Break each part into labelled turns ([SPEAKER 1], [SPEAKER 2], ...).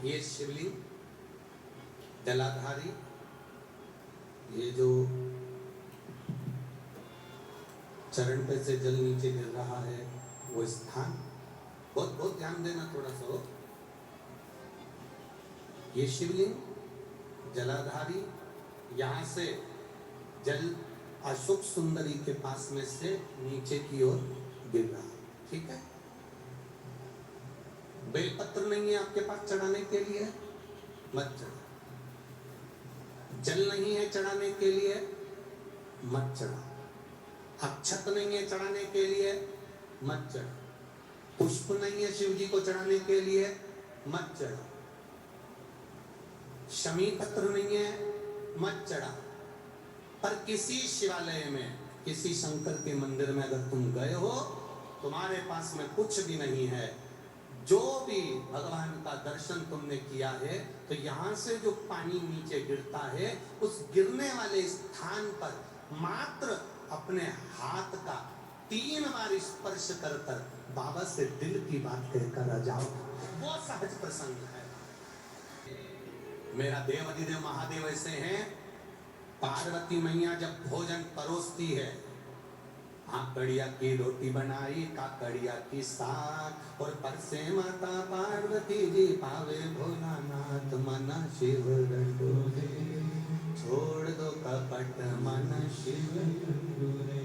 [SPEAKER 1] ये शिवलिंग जलाधारी, ये जो चरण पे से जल नीचे गिर रहा है वो स्थान, बहुत बहुत ध्यान देना थोड़ा सा हो। ये शिवलिंग जलाधारी, यहाँ से जल अशोक सुंदरी के पास में से नीचे की ओर गिर रहा है, ठीक है। बेलपत्र नहीं है आपके पास चढ़ाने के लिए, मत चढ़ा। जल नहीं है चढ़ाने के लिए, मत चढ़ा। अक्षत नहीं है चढ़ाने के लिए, मत चढ़ा। पुष्प नहीं है शिव जी को चढ़ाने के लिए, मत चढ़ा। शमी पत्र नहीं है, मत चढ़ा। पर किसी शिवालय में, किसी शंकर के मंदिर में अगर तुम गए हो, तुम्हारे पास में कुछ भी नहीं है, जो भी भगवान का दर्शन तुमने किया है, तो यहाँ से जो पानी नीचे गिरता है, उस गिरने वाले स्थान पर मात्र अपने हाथ का 3 बार स्पर्श कर कर बाबा से दिल की बात कहकर आ जाओ, वो सहज प्रसंग है। मेरा देव अधिदेव महादेव ऐसे हैं, पार्वती मैया जब भोजन परोसती है, काकड़िया की रोटी बनाई, काकड़िया की साग, और परसे माता पार्वती जी पावे भोलानाथ, मन शिव रटोरे, छोड़ दो कपट मन शिव रटोरे।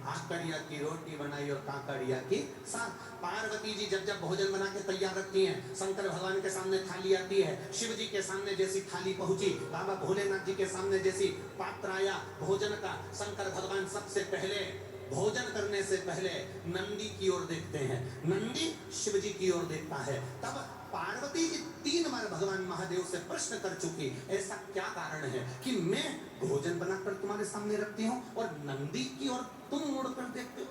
[SPEAKER 1] काकड़िया की रोटी बनाई और काकड़िया की साग। पार्वती जी जब जब भोजन बना के तैयार रखती हैं, शंकर भगवान के सामने थाली आती है, शिव जी के सामने जैसी थाली पहुंची, बाबा भोलेनाथ जी के सामने जैसी पात्र आया भोजन का, शंकर भगवान सबसे पहले भोजन करने से पहले नंदी की ओर देखते हैं, नंदी शिव जी की ओर देखता है। तब पार्वती जी 3 बार भगवान महादेव से प्रश्न कर चुकी, ऐसा क्या कारण है कि मैं भोजन बनाकर तुम्हारे सामने रखती हूँ और नंदी की ओर तुम मुड़कर देखते हो?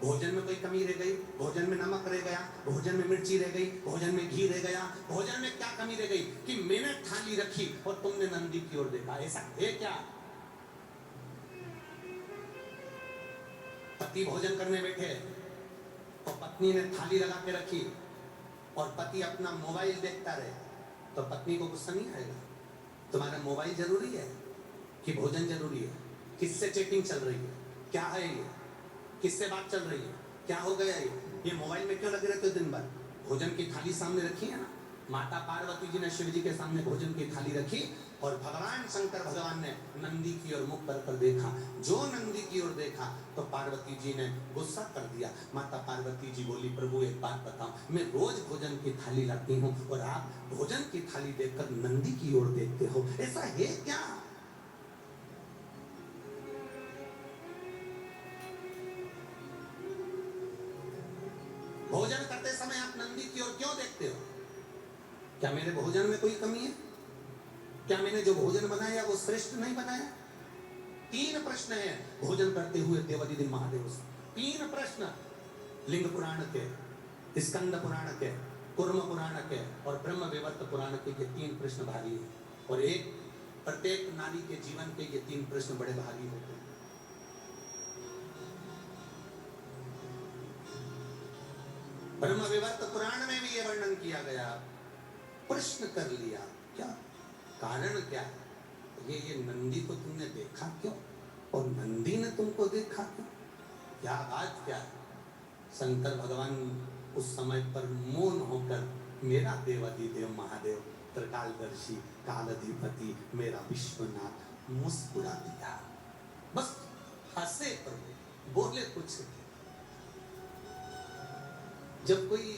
[SPEAKER 1] भोजन में कोई कमी रह गई, भोजन में नमक रह गया, भोजन में मिर्ची रह गई, भोजन में घी रह गया, भोजन में क्या कमी रह गई कि मैंने थाली रखी और तुमने नंदी की ओर देखा? ऐसा है क्या? पति भोजन करने बैठे तो पत्नी ने थाली लगा के रखी और पति अपना मोबाइल देखता रहे, तो पत्नी को गुस्सा नहीं आएगा? तुम्हारा मोबाइल जरूरी है कि भोजन जरूरी है? किससे चैटिंग चल रही है? क्या है ये? किससे बात चल रही है? क्या हो गया ये मोबाइल में क्यों लगे रहते हो दिन भर? भोजन की थाली सामने रखी है ना। माता पार्वती जी ने शिव जी के सामने भोजन की थाली रखी और भगवान शंकर भगवान ने नंदी की ओर मुख कर देखा। जो नंदी की ओर देखा तो पार्वती जी ने गुस्सा कर दिया। माता पार्वती जी बोली, प्रभु एक बात बताओ, मैं रोज भोजन की थाली लाती हूँ और आप भोजन की थाली देखकर नंदी की ओर देखते हो, ऐसा है क्या? भोजन करते समय आप नंदी की ओर क्यों देखते हो? क्या मेरे भोजन में कोई कमी है? क्या मैंने जो भोजन बनाया वो श्रेष्ठ नहीं बनाया? 3 प्रश्न है भोजन करते हुए देवाधिदेव महादेव से। 3 प्रश्न लिंग पुराण के, स्कंद पुराण के, कुर्म पुराण के और ब्रह्म विवर्त पुराण के ये 3 प्रश्न भारी है। और एक प्रत्येक नारी के जीवन के ये 3 प्रश्न बड़े भारी होते हैं। ब्रह्म विवर्त पुराण में भी ये वर्णन किया गया। प्रश्न कर लिया, क्या कारण क्या? ये नंदी को तुमने देखा क्यों और नंदी ने तुमको देखा क्यों? क्या बात क्या है? शंकर भगवान उस समय पर मौन होकर, मेरा देवाधिदेव महादेव त्रिकालदर्शी कालाधिपति मेरा विश्वनाथ, मुस्कुरा दिया। बस हंसे प्रभु, बोले कुछ। जब कोई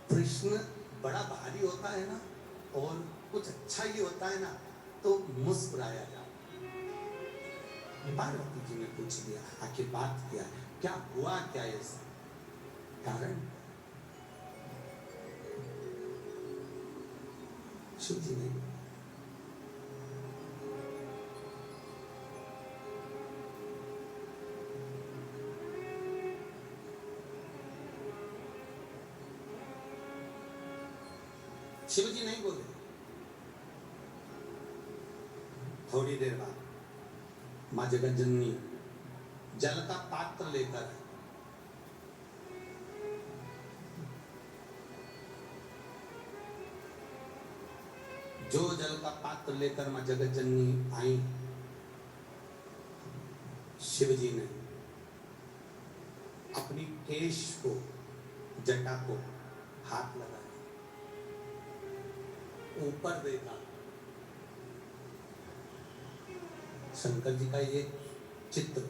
[SPEAKER 1] प्रश्न बड़ा भारी होता है ना और कुछ अच्छा ही होता है ना, तो मुस्कुराया जाता। पार्वती जी ने पूछ दिया, आखिर बात क्या है? क्या हुआ क्या? ऐसा कारण शिव जी ने शिव जी नहीं बोले। थोड़ी देर बाद मां जगत जननी जल का पात्र लेकर जो जल का पात्र लेकर मां जगत जननी आई, शिव जी ने अपनी केश को, जटा को हाथ लगाया, ऊपर देखा। शंकर जी का ये चित्र,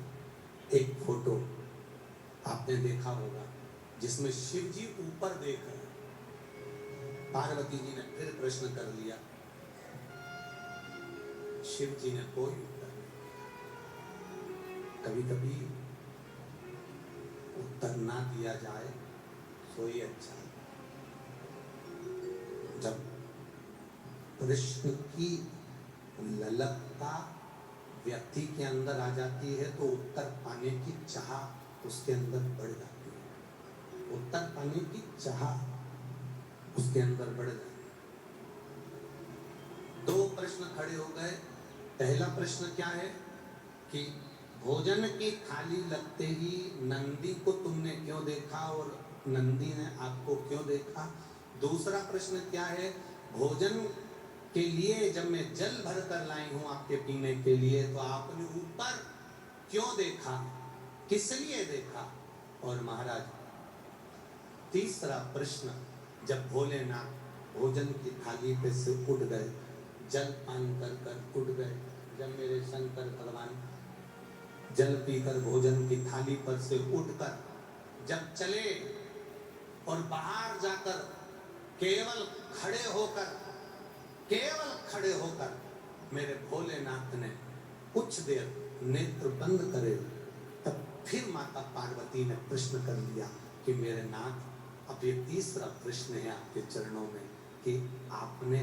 [SPEAKER 1] एक फोटो आपने देखा होगा जिसमें शिव जी ऊपर देख रहे हैं। पार्वती जी ने फिर प्रश्न कर लिया, शिव जी ने कोई उत्तर नहीं। कभी कभी उत्तर ना दिया जाए तो ही अच्छा। जब प्रश्न की ललकता व्यक्ति के अंदर आ जाती है तो उत्तर पाने की चाह उसके अंदर बढ़ जाती है। उत्तर पाने की चाह उसके अंदर बढ़ जाती है। दो प्रश्न खड़े हो गए। पहला प्रश्न क्या है कि भोजन की थाली लगते ही नंदी को तुमने क्यों देखा और नंदी ने आपको क्यों देखा। दूसरा प्रश्न क्या है, भोजन के लिए जब मैं जल भर कर लाई हूं आपके पीने के लिए तो आपने ऊपर क्यों देखा, किस लिए देखा। और महाराज तीसरा प्रश्न, जब भोलेनाथ भोजन की थाली पे से उठ गए, जल पान कर कर उठ गए, जब मेरे शंकर भगवान जल पीकर भोजन की थाली पर से उठकर जब चले और बाहर जाकर केवल खड़े होकर मेरे भोलेनाथ ने कुछ देर नेत्र बंद करे, तब फिर माता पार्वती ने प्रश्न कर लिया कि मेरे नाथ, अब ये तीसरा प्रश्न है आपके चरणों में कि आपने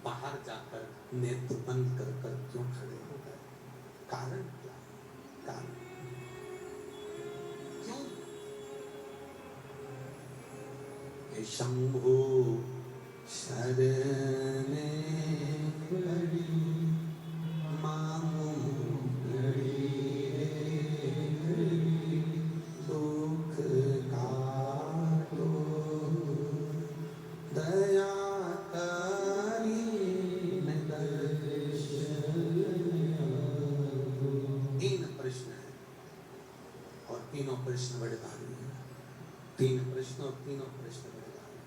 [SPEAKER 1] बाहर जाकर नेत्र बंद कर कर क्यों खड़े हो गए, कारण क्या, कारण क्यों। हे शंभु शरणे पड़ी मांगू दुख काटो दया करी तीन प्रश्न है और तीनों प्रश्न बड़े भारी हैं। तीन प्रश्न और तीनों प्रश्न बड़े भारी।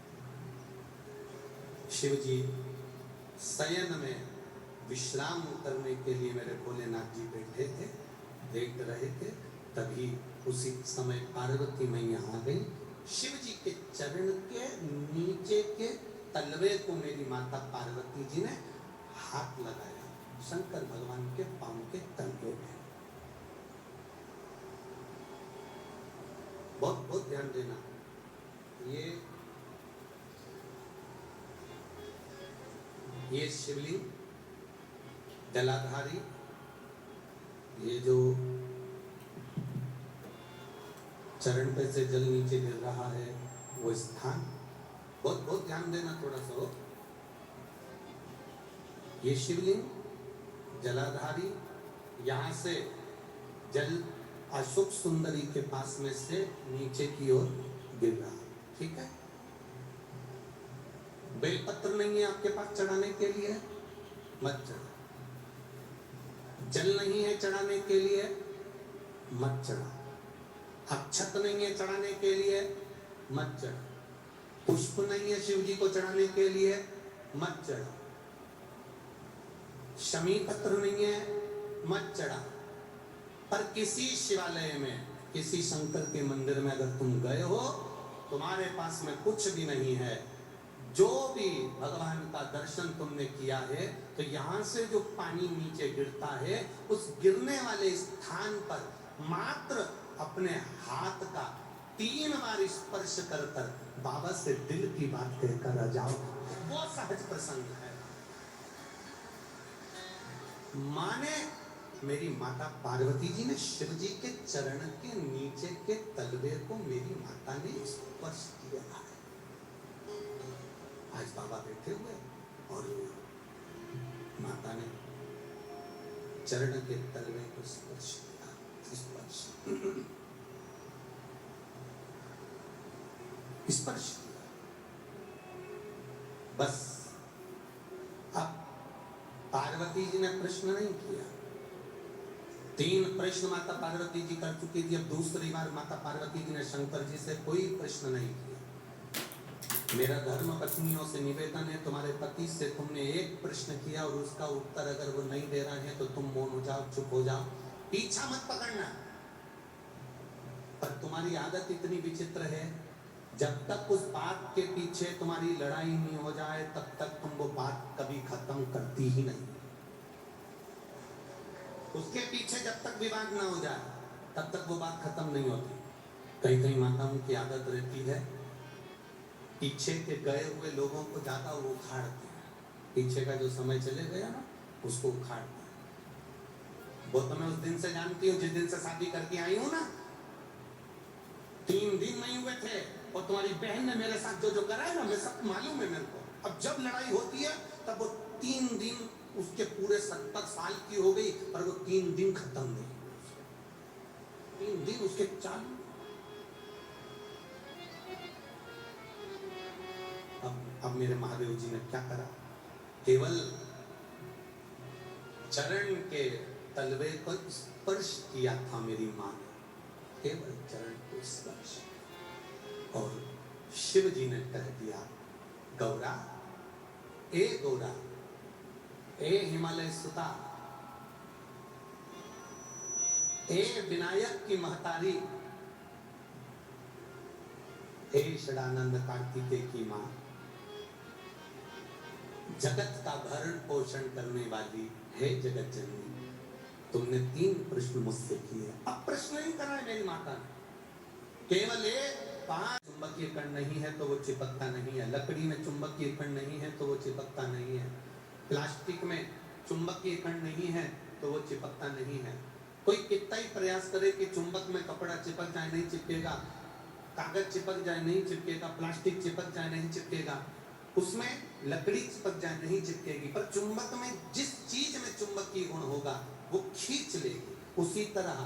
[SPEAKER 1] शिव जी शयन में विश्राम करने के लिए मेरे भोलेनाथ जी बैठे थे, देख रहे थे। तभी उसी समय पार्वती मैया आ गई। शिव जी के चरण के नीचे के तलवे को मेरी माता पार्वती जी ने हाथ लगाया, शंकर भगवान के पांव के तलवे में। बहुत बहुत ध्यान देना, ये शिवलिंग जलाधारी, ये जो चरण पे से जल नीचे गिर रहा है वो स्थान, बहुत बहुत ध्यान देना थोड़ा सा। ये शिवलिंग जलाधारी, यहाँ से जल अशोक सुंदरी के पास में से नीचे की ओर गिर रहा, ठीक है। बेलपत्र नहीं है आपके पास चढ़ाने के लिए, मत चढ़ा। जल नहीं है चढ़ाने के लिए, मत चढ़ा। अक्षत नहीं है चढ़ाने के लिए, मत चढ़ा। पुष्प नहीं है शिव जी को चढ़ाने के लिए, मत चढ़ा। शमी पत्र नहीं है, मत चढ़ा। पर किसी शिवालय में, किसी शंकर के मंदिर में अगर तुम गए हो, तुम्हारे पास में कुछ भी नहीं है, जो भी भगवान का दर्शन तुमने किया है, तो यहाँ से जो पानी नीचे गिरता है, उस गिरने वाले स्थान पर मात्र अपने हाथ का 3 बार स्पर्श कर कर बाबा से दिल की बात कहकर आ जाओ, वो सहज प्रसंग है। माने मेरी माता पार्वती जी ने शिव जी के चरण के नीचे के तलवे को मेरी माता ने स्पर्श किया है। आज बाबा बैठे हुए और माता ने चरण के तलवे को स्पर्श किया, स्पर्श स्पर्श किया। बस अब पार्वती जी ने प्रश्न नहीं किया, 3 प्रश्न माता पार्वती जी कर चुकी थी, अब दूसरी बार माता पार्वती जी ने शंकर जी से कोई प्रश्न नहीं किया। मेरा धर्म पत्नियों से निवेदन है, तुम्हारे पति से तुमने एक प्रश्न किया और उसका उत्तर अगर वो नहीं दे रहे हैं तो तुम मौन हो जाओ, चुप हो जाओ, पीछा मत पकड़ना। पर तुम्हारी आदत इतनी विचित्र है, जब तक उस बात के पीछे तुम्हारी लड़ाई नहीं हो जाए तब तक तुम वो बात कभी खत्म करती ही नहीं। उसके पीछे जब तक विवाद ना हो जाए तब तक वो बात खत्म नहीं होती। कई कई माताओं की आदत रहती है, पीछे के गए हुए लोगों को ज्यादा वो उखाड़ती है, पीछे का जो समय चले गया ना उसको उखाड़ती है। वो तो मैं उस दिन से जानती हूँ जिस दिन से शादी करके आई हूँ ना, 3 दिन नहीं हुए थे और तुम्हारी बहन ने मेरे साथ जो जो करा है ना, मैं सब मालूम है मेरे को। अब जब लड़ाई होती है तब वो 3 दिन, उसके पूरे 70 साल की हो गई और वो 3 दिन खत्म नहीं, 3 दिन उसके चालू। अब मेरे महादेव जी ने क्या करा, केवल चरण के तलवे को स्पर्श किया था मेरी मां ने, केवल चरण को स्पर्श, और शिव जी ने कह दिया, गौरा, ए गौरा, ए हिमालय सुता, ए विनायक की महतारी, हे षडानंद कार्तिकेय की मां, जगत का भरण पोषण करने वाली हे जगत जननी, तुमने 3 प्रश्न मुझसे किए, अब प्रश्न नहीं करा है मेरी माता ने, केवल एक 5 चुंबकीय कण नहीं है तो वो चिपकता नहीं है, लकड़ी में चुंबकीय कण नहीं है तो वो चिपकता नहीं है, प्लास्टिक में चुंबकीय कण नहीं है तो वो चिपकता नहीं है। कोई कितना ही प्रयास करे कि चुंबक में कपड़ा चिपक जाए, नहीं चिपकेगा, कागज चिपक जाए नहीं चिपकेगा, प्लास्टिक चिपक जाए नहीं चिपकेगा, उसमें लकड़ी चिपक जाए नहीं चिपकेगी, पर चुंबक में जिस चीज में चुंबकीय गुण होगा वो खींच लेगी। उसी तरह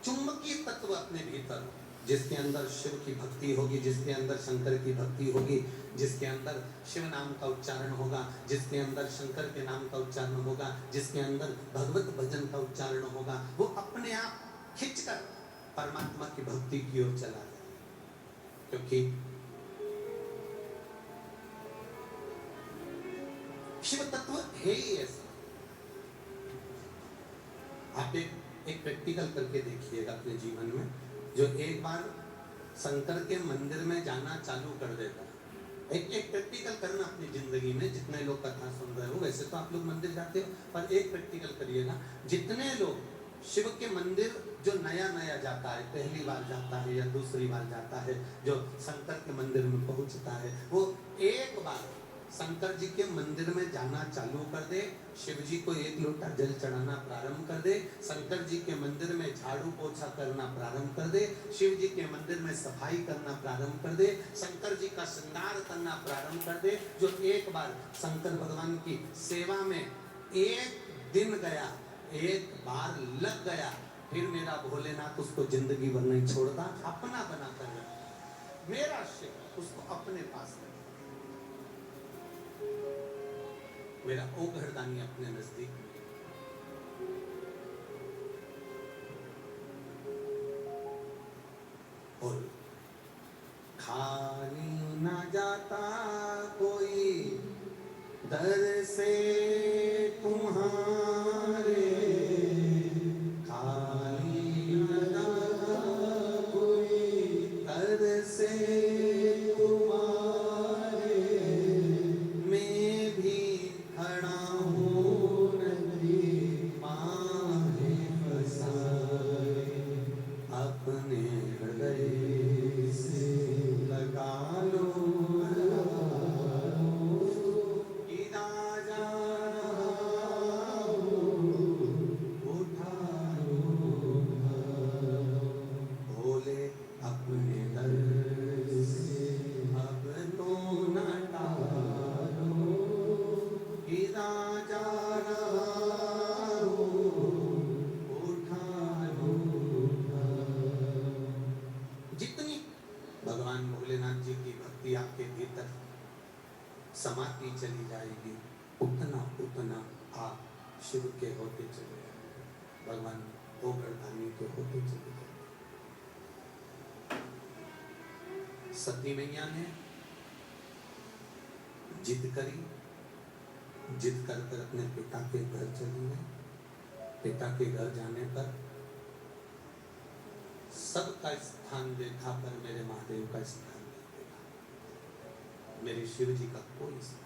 [SPEAKER 1] चुंबकीय तत्व अपने भीतर, जिसके अंदर शिव की भक्ति होगी, जिसके अंदर शंकर की भक्ति होगी, जिसके अंदर शिव नाम का उच्चारण होगा, जिसके अंदर शंकर के नाम का उच्चारण होगा, जिसके अंदर भगवत भजन का उच्चारण होगा, वो अपने आप खींचकर परमात्मा की भक्ति की ओर चला जाए। क्योंकि शिव तत्व है ही ऐसा। आप एक प्रैक्टिकल करके देखिएगा अपने जीवन में, जो एक बार शंकर के मंदिर में जाना चालू कर देता है, एक प्रैक्टिकल करना अपनी जिंदगी में। जितने लोग कथा सुन रहे हो, वैसे तो आप लोग मंदिर जाते हो, पर एक प्रैक्टिकल करिएगा। जितने लोग शिव के मंदिर जो नया नया जाता है, पहली बार जाता है या दूसरी बार जाता है, जो शंकर के मंदिर में पहुंचता है, वो एक बार शंकर जी के मंदिर में जाना चालू कर दे, शिव जी को 1 लोटा जल चढ़ाना प्रारंभ कर दे, शंकर जी के मंदिर में झाड़ू पोछा करना प्रारंभ कर दे, शिव जी के मंदिर में सफाई करना प्रारंभ कर दे, शंकर जी का श्रृंगार करना प्रारंभ कर दे। जो एक बार शंकर भगवान की सेवा में 1 दिन गया, एक बार लग गया, फिर मेरा भोलेनाथ उसको जिंदगी भर नहीं छोड़ता, अपना बना कर रखता। मेरा शिव उसको अपने पास रखता, मेरा ओघरदानी अपने नजदीक। और खाली ना जाता कोई दर से तुम्हारे, खाली ना जाता कोई दर से तुम्हारे, मैं भी खड़ा हूँ नदी माहे फसाए, अपने हृदय से लगा लो, भोले अपने दर से अब तो न टालो, गिरा जा रहा हूँ, उठा लो। जितनी भगवान भोलेनाथ जी की भक्ति आपके भीतर समाती चली जाएगी, उतना उतना आप शिव के होते चले जाएंगे, भगवान गोवर्धनी के होते चले जाएंगे। सती मैया ने जिद करी, जिद कर कर अपने पिता के घर चली गई। पिता के घर जाने पर सबका स्थान देखा, पर मेरे महादेव का स्थान नहीं देखा, मेरे शिव जी का कोई स्थान।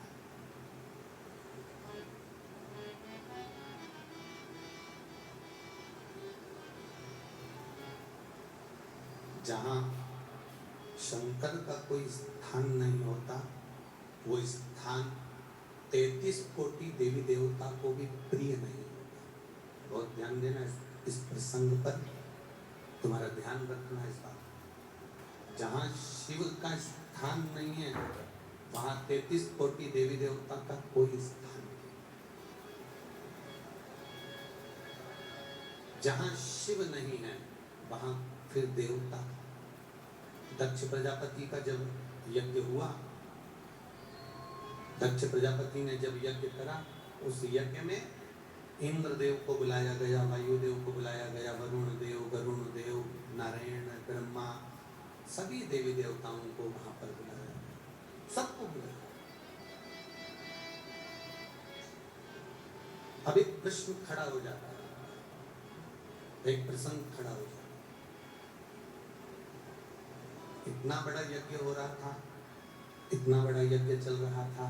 [SPEAKER 1] जहां शंकर का कोई स्थान नहीं होता, वो स्थान 33 कोटि देवी देवता को भी प्रिय नहीं होता। बहुत ध्यान देना इस प्रसंग पर, तुम्हारा ध्यान रखना इस बात। जहां शिव का स्थान नहीं है, वहां 33 कोटि देवी देवता का कोई स्थान नहीं। जहां शिव नहीं है, वहां फिर देवता। दक्ष प्रजापति का जब यज्ञ हुआ, दक्ष प्रजापति ने जब यज्ञ करा, उस यज्ञ में इंद्रदेव को बुलाया गया, वायुदेव को बुलाया गया, वरुण देव, गरुण देव, नारायण, ब्रह्मा, सभी देवी देवताओं को वहां पर बुलाया गया, सबको बुलाया। अब एक प्रश्न खड़ा हो जाता है, एक प्रसंग खड़ा हो जाता है। इतना बड़ा यज्ञ हो रहा था, इतना बड़ा यज्ञ चल रहा था,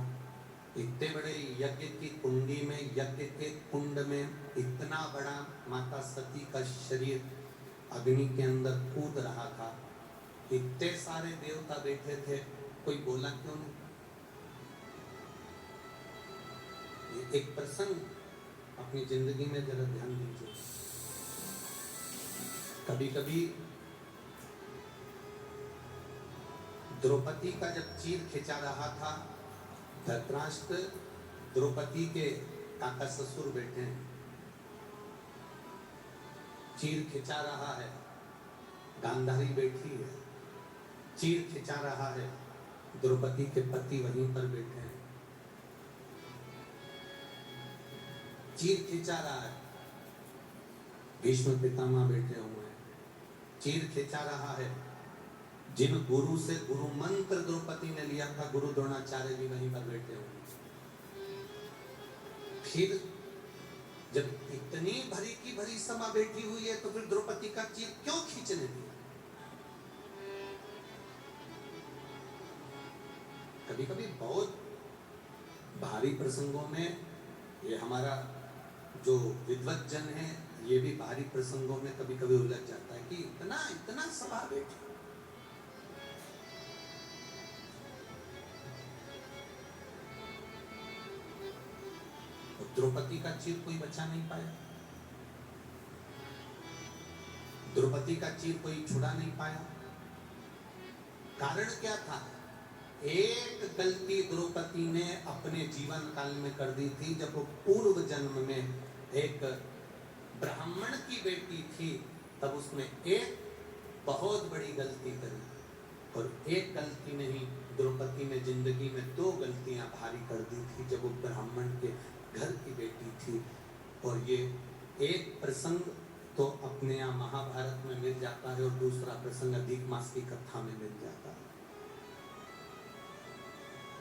[SPEAKER 1] इतने बड़े यज्ञ की कुंडी में, यज्ञ के कुंड में इतना बड़ा माता सती का शरीर अग्नि के अंदर कूद रहा था, इतने सारे देवता बैठे थे, कोई बोला क्यों नहीं? ये एक प्रसंग अपनी जिंदगी में जरा ध्यान दीजिए। कभी कभी द्रौपदी का जब चीर खिंचा रहा था, धृतराष्ट्र द्रौपदी के काका ससुर बैठे हैं, चीर खिंचा रहा है, गांधारी बैठी है, चीर खिंचा रहा है, द्रौपदी के पति वहीं पर बैठे हैं, चीर खिंचा रहा है, भीष्म पितामह बैठे हुए हैं, चीर खिंचा रहा है। जिन गुरु से गुरु मंत्र द्रौपदी ने लिया था, गुरु द्रोणाचार्य भी वहीं पर बैठे हुए। फिर जब इतनी भरी की भरी सभा बैठी हुई है, तो फिर द्रौपदी का चीर क्यों खींचने दिया? कभी कभी बहुत भारी प्रसंगों में, ये हमारा जो विद्वत जन है, ये भी भारी प्रसंगों में कभी कभी उलझ जाता है कि इतना इतना सभा बैठी, द्रौपदी का चीर कोई बचा नहीं पाया, द्रौपदी का चीर कोई छुड़ा नहीं पाया। कारण क्या था? एक गलती द्रौपदी ने अपने जीवन काल में कर दी थी, जब वो पूर्व जन्म में एक ब्राह्मण की बेटी थी, तब उसने एक बहुत बड़ी गलती करी। और एक गलती नहीं, द्रौपदी ने जिंदगी में 2 गलतियां भारी कर दी थी, जब वो ब्राह्मण के घर की बेटी थी। और ये एक प्रसंग तो अपने यहाँ महाभारत में मिल जाता है, और दूसरा प्रसंग अधिक मास की कथा में मिल जाता है।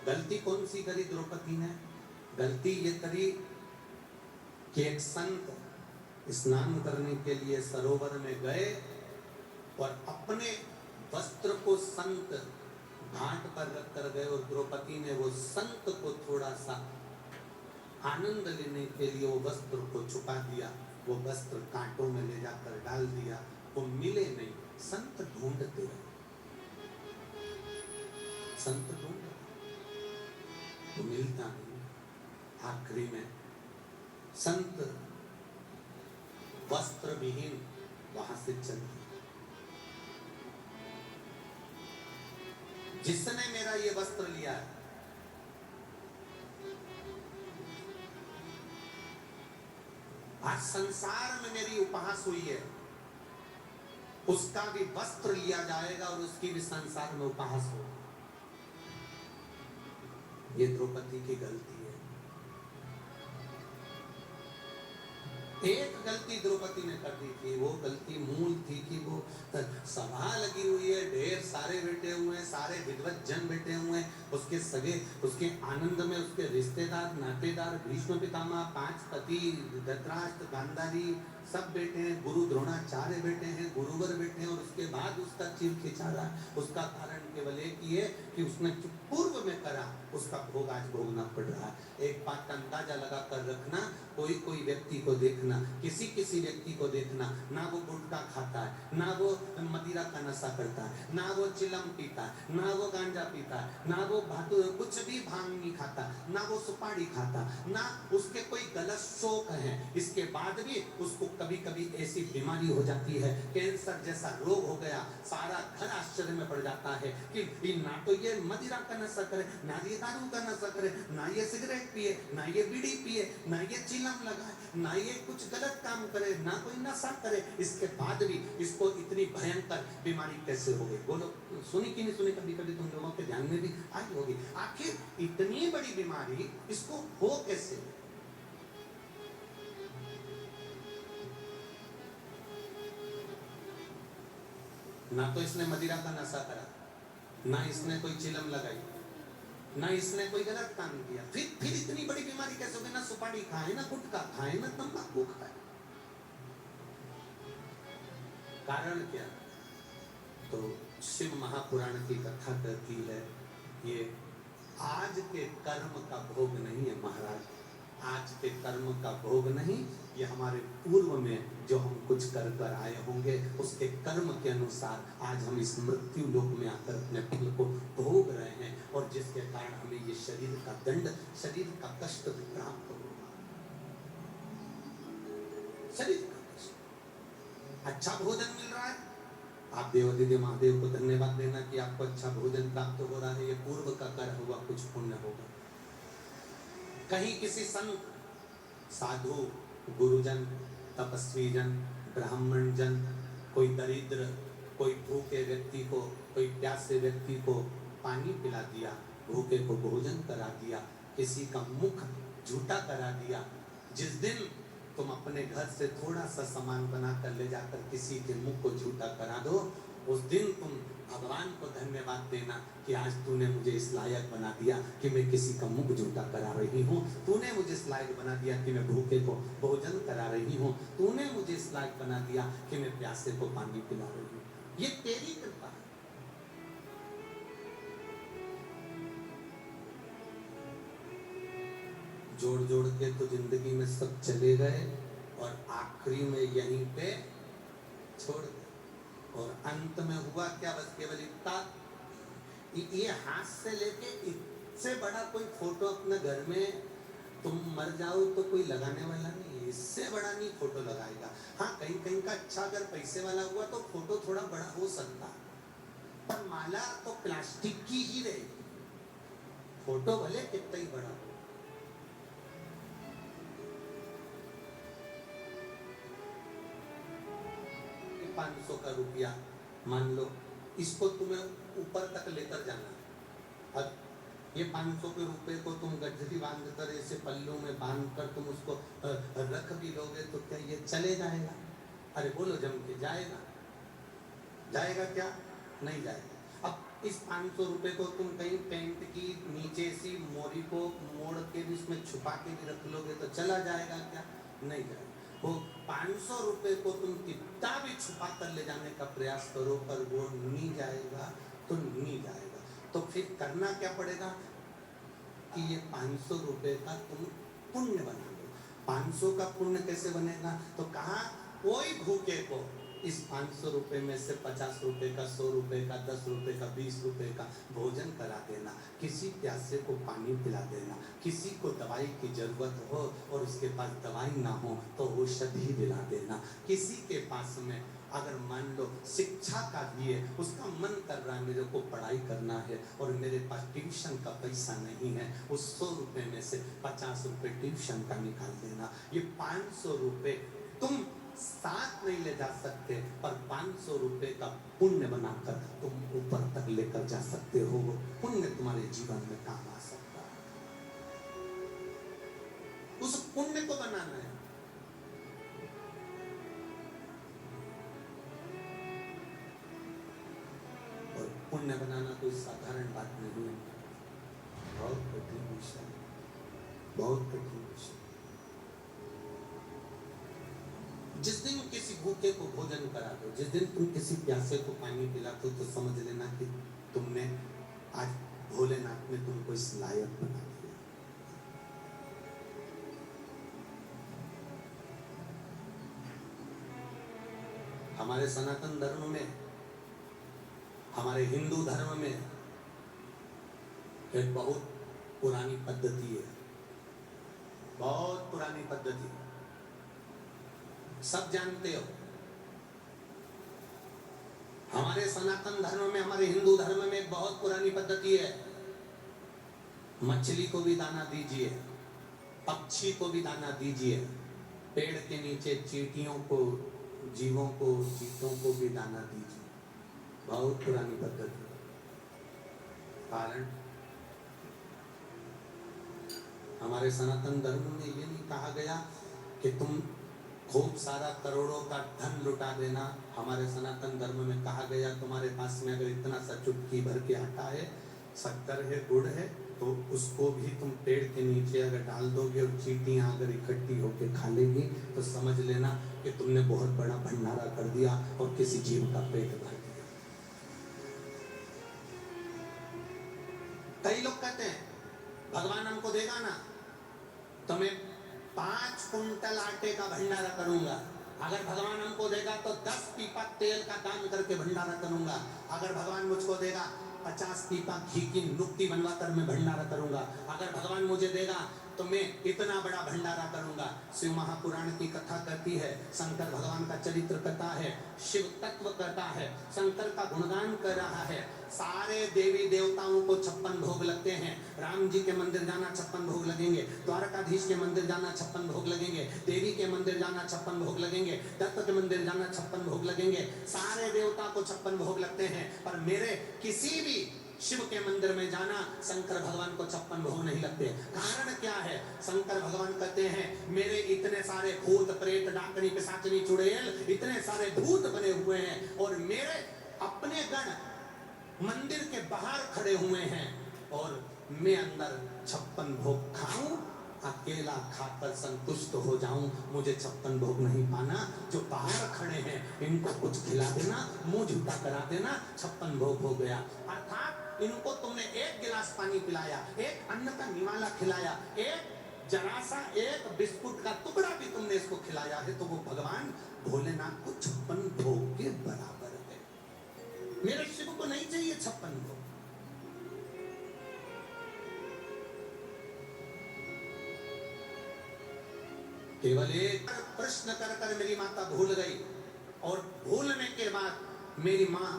[SPEAKER 1] गलती कौन सी करी द्रौपदी ने? गलती ये करी कि एक संत स्नान करने के लिए सरोवर में गए, और अपने वस्त्र को संत घाट पर रख कर गए, और द्रौपदी ने वो संत को थोड़ा सा आनंद लेने के लिए वो वस्त्र को छुपा दिया, वो वस्त्र कांटों में ले जाकर डाल दिया, वो मिले नहीं। संत ढूंढते रहे, संत ढूंढते, वो मिलता नहीं। आखिरी में संत वस्त्र विहीन वहां से चल दिया। जिसने मेरा ये वस्त्र लिया है, आज संसार में मेरी उपहास हुई है, उसका भी वस्त्र लिया जाएगा और उसकी भी संसार में उपहास होगा। ये द्रौपदी की गलती है। एक गलती द्रौपदी ने कर दी थी, वो गलती मूल थी कि वो सभा लगी हुई है, ढेर सारे बैठे हुए हैं, सारे विद्वत जन बैठे हुए हैं, उसके सगे, उसके आनंद में उसके रिश्तेदार नातेदार, भीष्म पितामह, 5 पति, धृतराष्ट्र, गांधारी सब बैठे हैं, गुरु द्रोणाचार्य बैठे हैं, गुरुवर बैठे हैं, और उसके बाद उसका चीर खिंचा रहा। उसका कारण केवल एक ही है कि उसने जो पूर्व में करा उसका भोग आज भोगना पड़ रहा है। एक बात का अंदाजा लगा कर रखना, कोई कोई व्यक्ति को देखना, किसी किसी व्यक्ति को देखना, ना वो गुटखा खाता है, ना वो मदिरा का नशा करता है, ना वो चिलम पीता है, ना वो गांजा पीता है, ना वो कुछ भी भांग नहीं खाता, ना वो सुपारी खाता, ना उसके कोई गलत शौक है, इसके बाद भी उसको कभी कभी ऐसी बीमारी हो जाती है, कैंसर जैसा रोग हो गया, सारा घर आश्चर्य में पड़ जाता है कि ना तो ये मदिरा का नशा करे, ना ये दारू का नशा करे, ना ये सिगरेट पिए, ना ये बीड़ी पिए, ना ये चिलम लगाए, ना ये कुछ गलत काम करे, ना कोई नशा करे, इसके बाद भी इसको इतनी भयंकर बीमारी कैसे हो गई? बोलो, सुनी कि नहीं सुनी? कभी कभी तुम लोगों के ध्यान में भी आई होगी। आखिर इतनी बड़ी बीमारी इसको हो कैसे? ना तो इसने मदिरा का नशा करा, ना इसने कोई चिलम लगाई, ना इसने कोई गलत काम किया, फिर इतनी बड़ी बीमारी कैसे हो गई? ना सुपारी खाए, ना गुटखा खाए, ना तंबाकू खाए। कारण क्या? तो शिव महापुराण की कथा कहती है, ये आज के कर्म का भोग नहीं है महाराज, आज के कर्म का भोग नहीं, ये हमारे पूर्व में जो हम कुछ कर कर आए होंगे उसके कर्म के अनुसार आज हम इस मृत्यु लोक में आकर अपने फल को भोग रहे हैं, और जिसके कारण हमें ये शरीर का दंड, शरीर का कष्ट प्राप्त होगा। शरीर का कष्ट। अच्छा भोजन मिल रहा है, आप देवादिदेव महादेव को धन्यवाद देना कि आपको अच्छा भोजन प्राप्त हो रहा है, ये पूर्व का कर हुआ कुछ पुण्य होगा। कहीं किसी संत, साधु, गुरुजन, तपस्वी जन, ब्राह्मण जन, कोई दरिद्र, कोई भूखे व्यक्ति को, कोई प्यासे व्यक्ति को पानी पिला दिया, भूखे को भोजन करा दिया, किसी का मुख झूठा करा दिया। जिस दिन तुम अपने घर से थोड़ा सा सामान बनाकर ले जाकर किसी के मुख को झूठा करा दो, उस दिन तुम भगवान को धन्यवाद देना कि आज तूने मुझे इस लायक बना दिया कि मैं किसी का मुख झूठा करा रही हूँ, तूने मुझे इस लायक बना दिया कि मैं भूखे को भोजन करा रही हूँ, तूने मुझे इस लायक बना दिया कि मैं प्यासे को पानी पिला रही हूँ। ये तेरी कृपा है। जोड़ जोड़ के तो जिंदगी में सब चले गए और आखिरी में यहीं पे छोड़ गए, और अंत में हुआ क्या? बस केवल इतना, ये हाथ से लेके इससे बड़ा कोई फोटो अपने घर में तुम मर जाओ तो कोई लगाने वाला नहीं, इससे बड़ा नहीं फोटो लगाएगा। हाँ, कहीं कहीं का अच्छा अगर पैसे वाला हुआ तो फोटो थोड़ा बड़ा हो सकता, पर माला तो प्लास्टिक की ही रहेगी, फोटो भले कितना ही बड़ा हो। ₹500 का रुपया मान लो, इसको तुम्हें ऊपर तक लेकर जाना, अब ये 500 के रुपए को तुम गठरी बांध कर ऐसे पल्लू में बांध कर तुम उसको रख भी लोगे तो क्या ये चले जाएगा? अरे बोलो जम के जाएगा? जाएगा क्या? नहीं जाएगा। अब इस 500 रुपए को तुम कहीं पेंट की नीचे सी मोरी को मोड़ के भी उसमें छुपा के भी रख लोगे तो चला जाएगा क्या? नहीं जाएगा। वो 500 रुपए को तुम कितना भी छुपा कर ले जाने का प्रयास करो, पर वो नहीं जाएगा तो नहीं जाएगा। तो फिर करना क्या पड़ेगा कि ये 500 रुपए का तुम पुण्य बना लो। 500 का पुण्य कैसे बनेगा? तो कहा, कोई भूखे को इस 500 रुपए में से 50 रुपए का, 100 रुपए का, 10 रुपए का, 20 रुपए का भोजन करा देना, किसी प्यासे को पानी पिला देना, किसी को दवाई की जरूरत हो और उसके पास दवाई ना हो तो औषधि दिला देना, किसी के पास में अगर मान लो शिक्षा का भी है, उसका मन कर रहा है मेरे को पढ़ाई करना है और मेरे पास ट्यूशन का पैसा नहीं है, उस 100 रुपए में से 50 रुपए ट्यूशन का निकाल देना। ये 500 रुपए तुम साथ नहीं ले जा सकते, पर 500 रुपए का पुण्य बनाकर तुम ऊपर तक लेकर जा सकते हो। वो पुण्य तुम्हारे जीवन में काम आ सकता है। उस पुण्य को बनाना है। कोई साधारण बात नहीं है, बहुत कठिन विषय, बहुत कठिन विषय। जिस दिन किसी भूखे को भोजन करा दो, जिस दिन तुम किसी प्यासे को पानी पिला दो, तो समझ लेना कि तुमने आज भोलेनाथ ने तुमको इस लायक बना दिया। हमारे सनातन धर्म में, हमारे हिंदू धर्म में एक बहुत पुरानी पद्धति है, बहुत पुरानी पद्धति, सब जानते हो। हमारे सनातन धर्म में, हमारे हिंदू धर्म में एक बहुत पुरानी पद्धति है। मछली को भी दाना दीजिए, पक्षी को भी दाना दीजिए, पेड़ के नीचे चींटियों को, जीवों को, चींटों को भी दाना दीजिए। बहुत पुरानी पद्धति। कारण हमारे सनातन धर्म में ये नहीं कहा गया कि तुम खूब सारा करोड़ों का धन लुटा देना। हमारे सनातन धर्म में कहा गया तुम्हारे पास में अगर इतना सा चुटकी भर के आटा है, शक्कर है, गुड़ है, तो उसको भी तुम पेड़ के नीचे अगर डाल दोगे और चींटियां अगर इकट्ठी होकर खा लेंगी, तो समझ लेना कि तुमने बहुत बड़ा भंडारा कर दिया और किसी जीव का पेट भर दिया। कई लोग कहते हैं भगवान हमको देगा ना तो मैं 5 कुंटल आटे का भंडारा करूंगा, अगर भगवान हमको देगा तो 10 पीपा तेल का दान करके भंडारा करूंगा, अगर भगवान मुझको देगा 50 पीपा घी की नुक्ति बनवाकर मैं भंडारा करूंगा, अगर भगवान मुझे देगा तो मैं इतना बड़ा भंडारा करूंगा। शिव महापुराण की कथा कहती है, शंकर भगवान का चरित्र कथा है, शिव तत्व कहता है, शंकर का गुणगान कर रहा है। सारे देवी देवताओं को 56 भोग लगते हैं। राम जी के मंदिर जाना 56 भोग लगेंगे, द्वारकाधीश के मंदिर जाना 56 भोग लगेंगे, देवी के मंदिर जाना 56 भोग लगेंगे, दत्त के मंदिर जाना 56 भोग लगेंगे। सारे देवता को 56 भोग लगते हैं, पर मेरे किसी भी शिव के मंदिर में जाना शंकर भगवान को 56 भोग नहीं लगते। कारण क्या है? शंकर भगवान कहते हैं मेरे इतने सारे भूत प्रेत डाकनी पिशाचनी चुड़ैल इतने सारे भूत बने हुए हैं और मेरे अपने गण मंदिर के बाहर खड़े हुए हैं और मैं अंदर 56 भोग खाऊं, अकेला खाकर संतुष्ट हो जाऊं, मुझे 56 भोग नहीं पाना। जो बाहर खड़े हैं इनको कुछ खिला देना, मुंह झूठा करा देना, 56 भोग हो गया। अर्थात इनको तुमने एक गिलास पानी पिलाया, एक अन्न का निवाला खिलाया, एक जरा सा एक बिस्कुट का टुकड़ा भी तुमने इसको खिलाया है, तो वो भगवान भोलेनाथ को 56 भोग के बराबर है। मेरे शिव को नहीं चाहिए 56 भोग। केवल एक प्रश्न कर कर मेरी माता भूल गई और भूलने के बाद मेरी माँ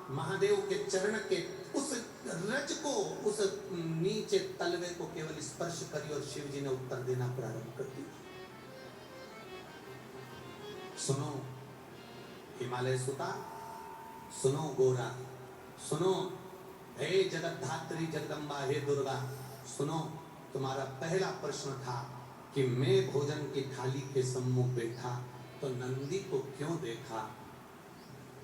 [SPEAKER 1] महादेव के चरण के उस रज को, उस नीचे तलवे को केवल स्पर्श करी और शिव जी ने उत्तर देना प्रारंभ कर दिया। सुनो हिमालय सुता, सुनो गोरा, सुनो हे जगत धात्री जगदम्बा, हे दुर्गा, सुनो तुम्हारा पहला प्रश्न था कि मैं भोजन की थाली के सम्मुख बैठा तो नंदी को क्यों देखा,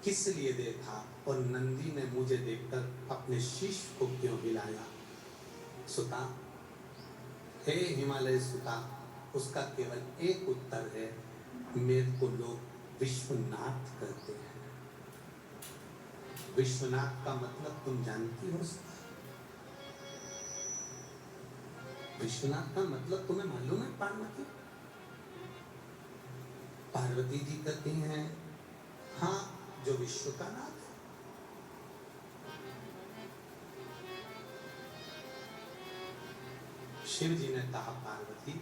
[SPEAKER 1] किस लिए देखा, और नंदी ने मुझे देखकर अपने शीश को क्यों हिलाया। सुता, हे हिमालय सुता, उसका केवल एक उत्तर है, मेरे को लोग विश्वनाथ कहते हैं। विश्वनाथ का मतलब तुम जानती हो? विश्वनाथ का मतलब तुम्हें मालूम है? पार्वती, पार्वती जी कहती हैं हाँ, जो विश्व का नाथ है। शिव जी ने कहा पार्वती,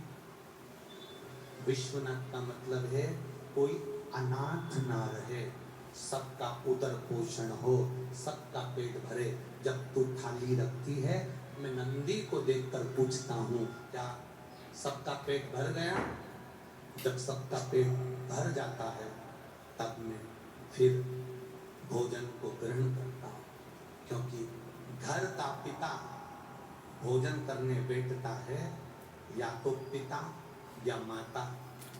[SPEAKER 1] विश्वनाथ का मतलब है कोई अनाथ ना रहे, सबका उदर पोषण हो, सबका पेट भरे। जब तू थाली रखती है, मैं नंदी को देखकर पूछता हूँ क्या सबका पेट भर गया? जब सबका पेट भर जाता है तब मैं फिर भोजन को ग्रहण करता हूँ, क्योंकि घर का पिता भोजन करने बैठता है, या तो पिता या माता,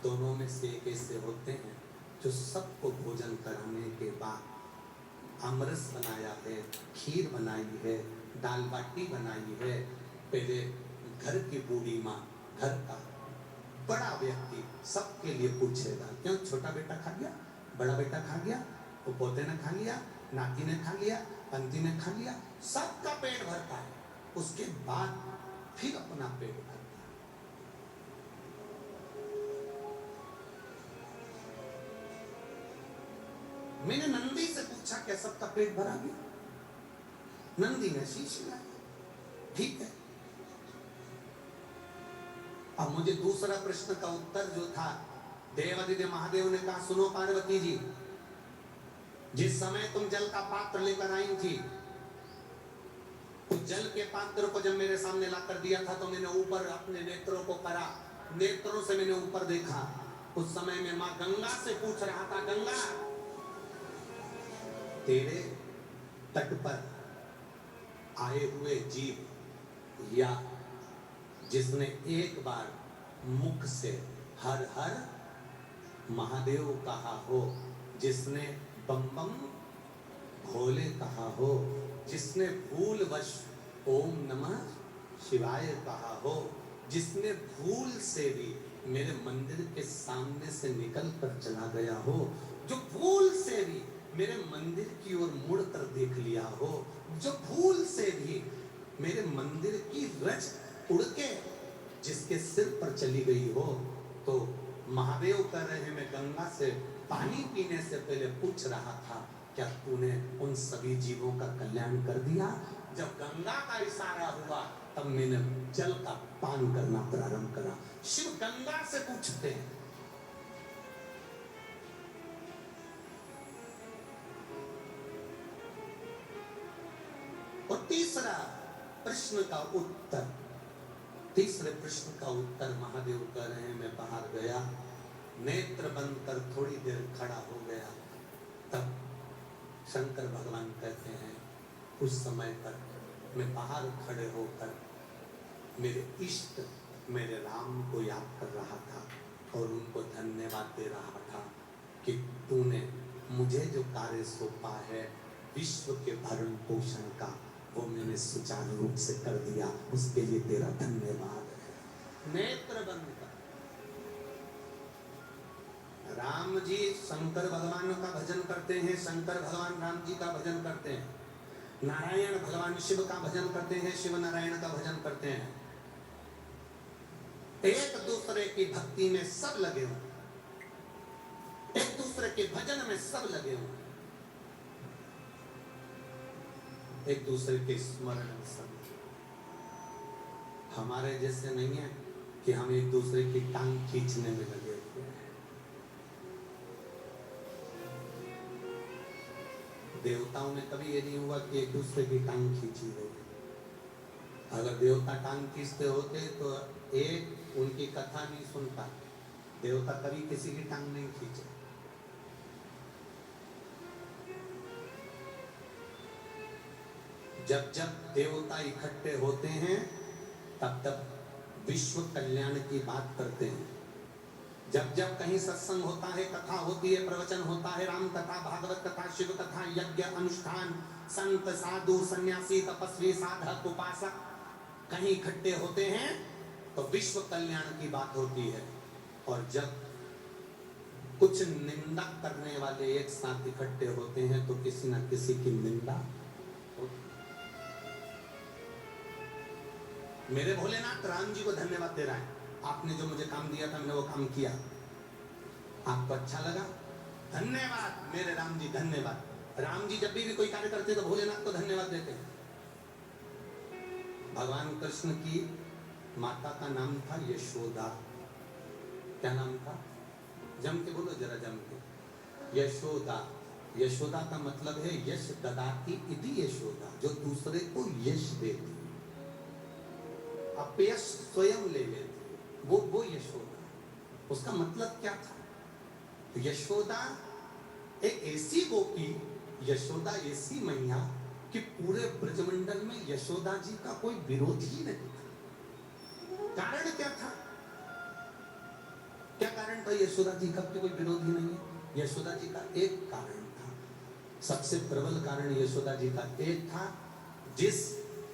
[SPEAKER 1] दोनों में से एक ऐसे होते हैं जो सबको भोजन कराने के बाद आमरस बनाया है, खीर बनाई है, दाल बाटी बनाई है। पहले घर की बूढ़ी माँ, घर का बड़ा व्यक्ति सबके लिए पूछेगा, क्यों छोटा बेटा खा गया, बड़ा बेटा खा गया, वो पोते ने खा लिया, नाती ने खा लिया, पंती ने खा लिया, सबका पेट भरता है। उसके बाद फिर अपना पेट भरता है। मैंने नंदी से पूछा, क्या सबका पेट भरा गया? नंदी ने शीश हिलाया, ठीक है। अब मुझे दूसरा प्रश्न का उत्तर जो था, देवादिदेव महादेव ने कहा, सुनो पार्वती जी, जिस समय तुम जल का पात्र लेकर आई थी, उस जल के पात्र को जब मेरे सामने लाकर दिया था तो मैंने ऊपर अपने नेत्रों को करा, नेत्रों से मैंने ऊपर देखा। उस समय में मां गंगा से पूछ रहा था, गंगा तेरे तट पर आए हुए जीव या जिसने एक बार मुख से हर हर महादेव कहा हो, जिसने बम बम भोले कहा हो, जिसने भूलवश ओम नमः शिवाय कहा हो, जिसने भूल से भी मेरे मंदिर के सामने से निकल कर चला गया हो, जो भूल से भी मेरे मंदिर की ओर मुड़कर देख लिया हो, जो भूल से भी मेरे मंदिर की रज उड़ के जिसके सिर पर चली गई हो, तो महादेव कह रहे हैं, मैं गंगा से पानी पीने से पहले पूछ रहा था, क्या तूने उन सभी जीवों का कल्याण कर दिया? जब गंगा का इशारा हुआ तब मैंने जल का पान करना प्रारंभ करा। शिव गंगा से पूछते हैं। और तीसरा प्रश्न का उत्तर, तीसरे प्रश्न का उत्तर महादेव कह रहे हैं, मैं बाहर गया, नेत्र बंद कर थोड़ी देर खड़ा हो गया, तब शंकर भगवान कहते हैं, उस समय पर मैं बाहर खड़े होकर मेरे इष्ट मेरे राम को याद कर रहा था और उनको धन्यवाद दे रहा था कि तूने मुझे जो कार्य सौंपा है विश्व के भरण पोषण का, वो मैंने सुचारू रूप से कर दिया, उसके लिए तेरा धन्यवाद है। नेत्र बंद कर। राम जी शंकर भगवान का भजन करते हैं, शंकर भगवान राम जी का भजन करते हैं, नारायण भगवान शिव का भजन करते हैं, शिव नारायण का भजन करते हैं, एक दूसरे की भक्ति में सब लगे हुए, एक दूसरे के भजन में सब लगे हुए, एक दूसरे के स्मरण में सब। हमारे जैसे नहीं है कि हम एक दूसरे की टांग खींचने में लगे हुए हैं। देवताओं में कभी ये नहीं हुआ कि एक दूसरे की टांग खींची हो। अगर देवता टांग खींचते होते तो एक उनकी कथा नहीं सुनता। देवता कभी किसी की टांग नहीं खींचे। जब जब देवता इकट्ठे होते हैं तब तब विश्व कल्याण की बात करते हैं। जब जब कहीं सत्संग होता है, कथा होती है, प्रवचन होता है, राम कथा, भागवत कथा, शिव कथा, यज्ञ अनुष्ठान, संत साधु सन्यासी तपस्वी साधक उपासक कहीं इकट्ठे होते हैं तो विश्व कल्याण की बात होती है। और जब कुछ निंदा करने वाले एक साथ इकट्ठे होते हैं तो किसी न किसी की निंदा। मेरे भोलेनाथ राम जी को धन्यवाद दे रहा है, आपने जो मुझे काम दिया था मैंने वो काम किया, आपको अच्छा लगा, धन्यवाद मेरे राम जी, धन्यवाद। राम जी जब भी कोई कार्य करते तो भोलेनाथ को धन्यवाद देते। भगवान कृष्ण की माता का नाम था यशोदा। क्या नाम था? जम के बोलो जरा, जम के। यशोदा। यशोदा का मतलब है यश ददाती इति यशोदा, जो दूसरे को यश देती, अपयश स्वयं ले लेती, वो यशोदा। उसका मतलब क्या था? यशोदा एक ऐसी गोपी, यशोदा ऐसी मैया कि पूरे ब्रजमंडल में यशोदा जी का कोई विरोध ही नहीं था। कारण क्या था? क्या कारण था यशोदा जी का कोई विरोध ही नहीं है? यशोदा जी का एक कारण था सबसे प्रबल कारण यशोदा जी का एक था, जिस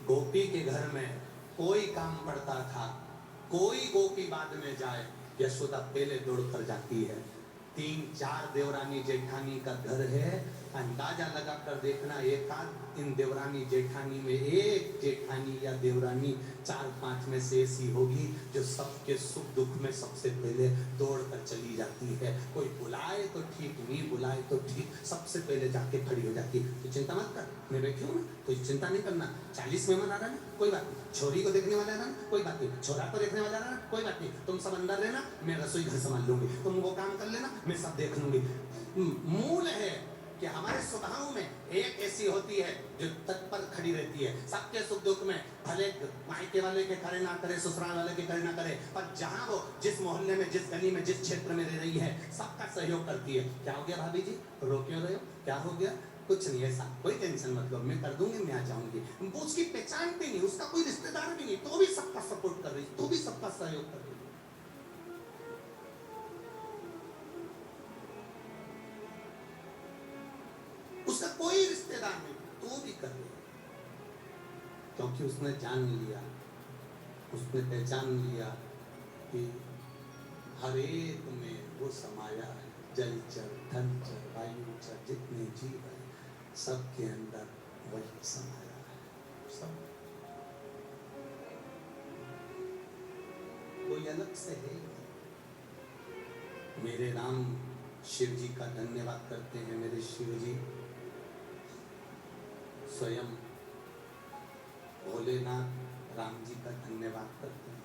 [SPEAKER 1] गोपी के घर में कोई काम पड़ता था, कोई गोपी बाद में जाए, यशोदा पहले दौड़ कर जाती है। 3-4 देवरानी जेठानी का घर है, अंदाजा लगा कर देखना, एक आध इन देवरानी जेठानी में एक जेठानी या देवरानी 4-5 में से ऐसी होगी जो सबके सुख दुख में सबसे पहले दौड़ कर चली जाती है। कोई बुलाए तो ठीक, नहीं बुलाए तो ठीक, सबसे पहले जाके खड़ी हो जाती है। तो चिंता मत कर, मैं बैठी हूँ ना, तो चिंता नहीं करना। 40 मेहमान आ रहा है, कोई बात नहीं। छोरी को देखने वाला है ना, कोई बात नहीं। छोरा को देखने वाला है ना, कोई बात नहीं। तुम सब अंदर रहना, मैं रसोई घर संभाल लूंगी, तुम वो काम कर लेना, मैं सब देख लूंगी। मूल है कि हमारे स्वभाव में एक ऐसी होती है जो तत्पर खड़ी रहती है सबके सुख दुख में, भले मायके वाले के करे ना करे, ससुराल वाले के करे ना करे, पर जहां वो जिस मोहल्ले में, जिस गली में, जिस क्षेत्र में रह रही है, सबका सहयोग करती है। क्या हो गया भाभी जी, रो क्यों रहे हो, क्या हो गया? कुछ नहीं, ऐसा कोई टेंशन मत लो, मैं कर दूंगी, मैं आ जाऊंगी। वो उसकी पहचान भी नहीं, उसका कोई रिश्तेदार भी नहीं, तो भी सबका सपोर्ट कर रही, तो भी सबका सहयोग कर रही। उसका कोई रिश्तेदार नहीं, तो भी कर रही, क्योंकि उसने जान लिया, उसने पहचान लिया कि हर एक में वो समाया है। जलचर, थलचर, वायुचर, जितने जीव है सबके अंदर वही समाया है। सब कोई अलग से है। मेरे राम शिव जी का धन्यवाद करते हैं। मेरे शिव जी स्वयं भोलेनाथ राम जी का धन्यवाद करते हैं।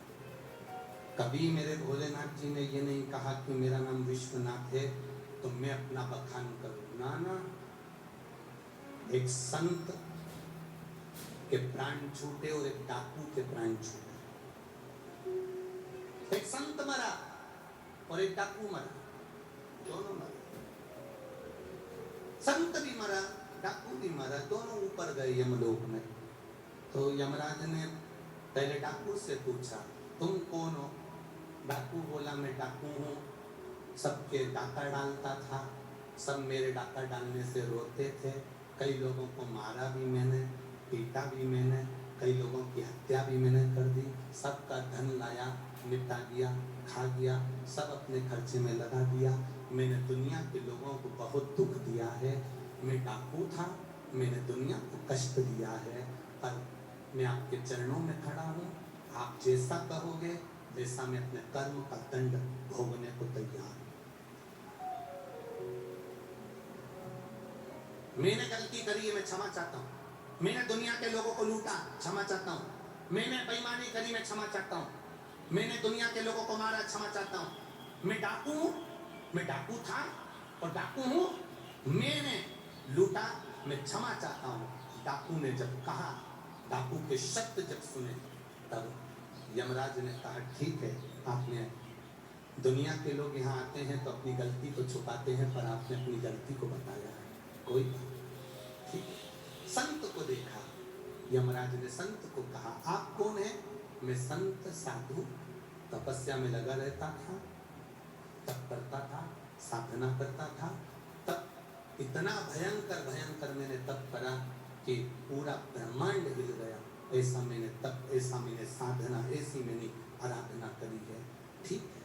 [SPEAKER 1] कभी मेरे भोलेनाथ जी ने ये नहीं कहा कि मेरा नाम विश्वनाथ है तो मैं अपना बखान करूं। ना ना, एक संत के प्राण छूटे और एक डाकू के प्राण छूटे। एक संत मरा और एक डाकू मरा, दोनों मरा। संत भी मरा, डाकू भी मरा, दोनों ऊपर गए यमलोक में। तो यमराज ने पहले डाकू से पूछा, तुम कौन हो? डाकू बोला, मैं डाकू हूँ, सबके डाका डालता था, सब मेरे डाका डालने से रोते थे, कई लोगों को मारा भी मैंने, पीटा भी मैंने, कई लोगों की हत्या भी मैंने कर दी, सबका धन लाया, निपटा दिया, खा गया, सब अपने खर्चे में लगा दिया। मैंने दुनिया के लोगों को बहुत दुख दिया है। मैं डाकू था, मैंने दुनिया को कष्ट दिया है, पर मैं आपके चरणों में खड़ा हूँ, आप जैसा कहोगे वैसा मैं अपने कर्म का दंड भोगने को तैयार हूँ। मैंने गलती करी है, मैं क्षमा चाहता हूँ। मैंने दुनिया के लोगों को लूटा, क्षमा चाहता हूँ। मैंने बेईमानी करी, मैं क्षमा चाहता हूँ। मैंने दुनिया के लोगों को मारा, क्षमा चाहता हूँ। मैं डाकू हूँ, मैं डाकू था और डाकू हूँ, मैंने लूटा, मैं क्षमा चाहता हूँ। डाकू ने जब कहा, डाकू के शब्द जब सुने, तब यमराज ने कहा, ठीक है, आपने, दुनिया के लोग यहाँ आते हैं तो अपनी गलती को छुपाते हैं, पर आपने अपनी गलती को बताया है, कोई ठीक है। संत को देखा, यमराज ने संत को कहा, आप कौन है? मैं संत साधु तपस्या में लगा रहता था, तप करता था, साधना करता था, तब इतना भयंकर भयंकर मैंने तप करा कि पूरा ब्रह्मांड हिल गया। ऐसा मैंने तप, ऐसा मैंने साधना, ऐसी मैंने आराधना करी है। ठीक है,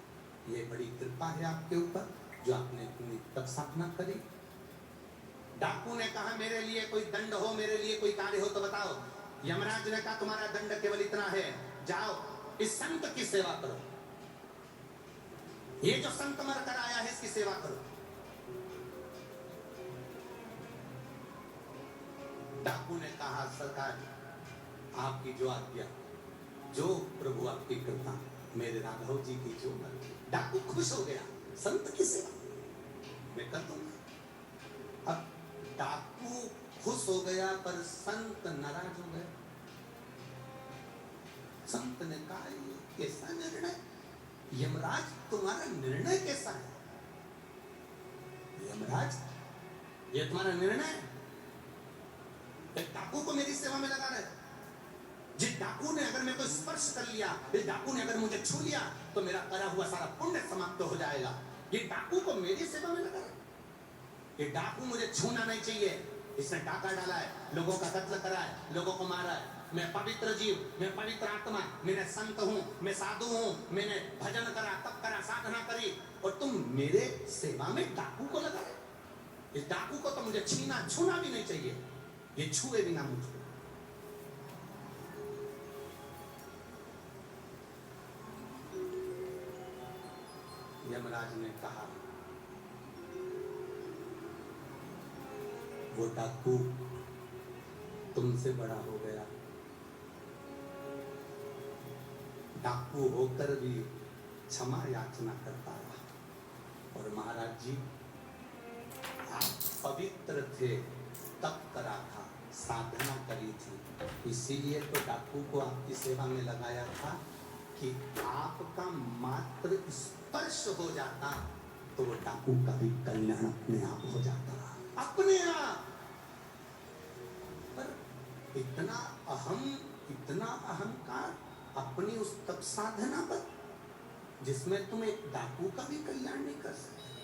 [SPEAKER 1] ये बड़ी कृपा है आपके ऊपर जो आपने अपनी तप साधना करी। डाकू ने कहा, मेरे लिए कोई दंड हो, मेरे लिए कोई कार्य हो तो बताओ। यमराज ने कहा, तुम्हारा दंड केवल इतना है, जाओ इस संत की सेवा करो, ये जो संत मर कर आया है इसकी सेवा करो। डाकू ने कहा, सरकार आपकी जो आज्ञा, जो प्रभु आपकी कृपा, मेरे राघव जी की जो मर्जी। डाकू खुश हो गया, संत की सेवा मैं कर दूंगा। अब डाकू खुश हो गया पर संत नाराज हो गया। संत ने कहा, ये कैसा निर्णय? यमराज तुम्हारा निर्णय कैसा है? यमराज, ये तुम्हारा निर्णय है? डाकू को मेरी सेवा में लगा रहे, जिस डाकू ने अगर मेरे को स्पर्श कर लिया, इस डाकू ने अगर मुझे छू लिया तो मेरा करा हुआ सारा पुण्य समाप्त हो जाएगा। ये डाकू को मेरी सेवा में लगा रहे। ये डाकू मुझे छूना नहीं चाहिए, इसने डाका डाला है, लोगों का कत्ल करा है, लोगों को मारा है। मैं पवित्र जीव, मैं पवित्र आत्मा, मैं संत हूँ, मैं साधु हूँ, मैंने भजन करा, तप करा, साधना करी, और तुम मेरे सेवा में डाकू को लगाए। इस डाकू को तो मुझे छूना भी नहीं चाहिए, ये छुए बिना मुझको। यमराज ने कहा, वो डाकू तुमसे बड़ा हो गया, डाकू होकर भी क्षमा याचना करता रहा। और महाराज जी, आप पवित्र थे, तप करा था, साधना करी थी, इसीलिए तो डाकू को आपकी सेवा में लगाया था कि आपका मात्र स्पर्श हो जाता तो वो डाकू का भी कल्याण अपने आप हो जाता, अपने आप। पर इतना अहंकार अपनी उस तप साधना पर, जिसमें तुम एक डाकू का भी कल्याण नहीं कर सकते।